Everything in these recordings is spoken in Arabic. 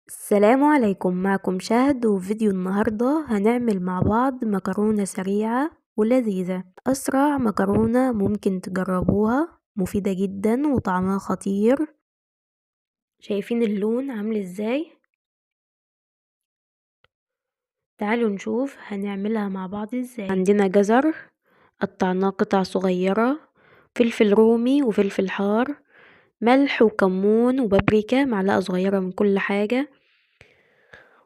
السلام عليكم، معكم شهد. وفيديو النهاردة هنعمل مع بعض مكرونة سريعة ولذيذة. أسرع مكرونة ممكن تجربوها، مفيدة جدا وطعمها خطير. شايفين اللون عامل ازاي؟ تعالوا نشوف هنعملها مع بعض ازاي. عندنا جزر قطعناه قطع صغيرة، فلفل رومي وفلفل حار، ملح وكمون وبابريكا، معلقة صغيرة من كل حاجة.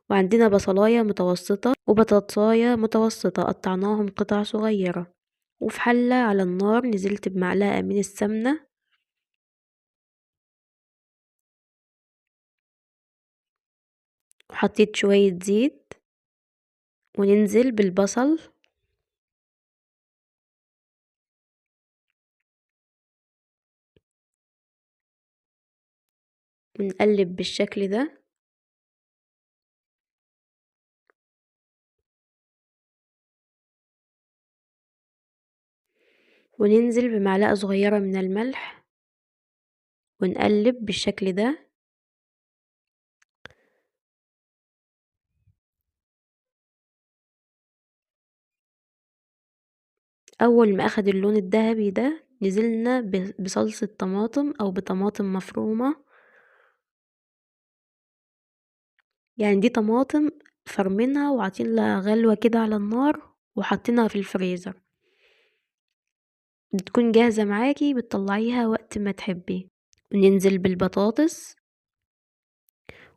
وعندنا بصلاية متوسطة وبطاطساية متوسطة قطعناهم قطع صغيرة. وفي حلة على النار نزلت بمعلقة من السمنة، وحطيت شوية زيت، وننزل بالبصل ونقلب بالشكل ده. وننزل بمعلقة صغيرة من الملح ونقلب بالشكل ده. أول ما أخد اللون الذهبي ده نزلنا بصلصة طماطم أو بطماطم مفرومة، يعني دي طماطم فرمينها وعاطين لها غلوة كده على النار وحاطينها في الفريزر، بتكون جاهزة معاكي بتطلعيها وقت ما تحبي. وننزل بالبطاطس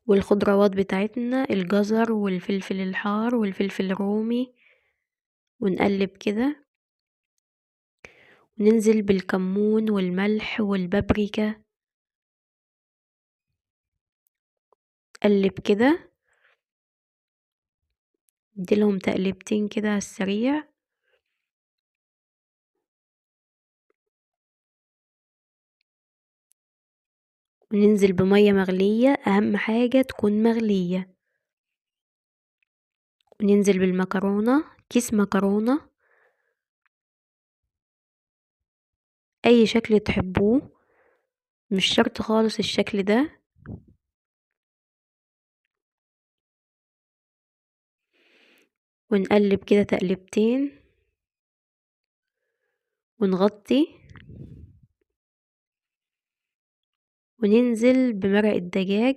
والخضروات بتاعتنا، الجزر والفلفل الحار والفلفل الرومي، ونقلب كده. وننزل بالكمون والملح والبابريكا، قلب كده، نديلهم تقلبتين كده على السريع. وننزل بمية مغلية، أهم حاجة تكون مغلية. وننزل بالمكرونة، كيس مكرونة أي شكل تحبوه، مش شرط خالص الشكل ده. ونقلب كده تقلبتين ونغطي. وننزل بمرق الدجاج،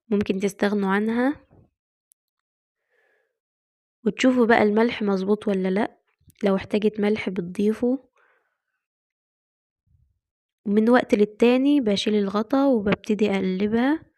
ممكن تستغنوا عنها وتشوفوا بقى الملح مظبوط ولا لا. لو احتاجت ملح بتضيفه. ومن وقت للتاني بشيل الغطا وببتدي اقلبها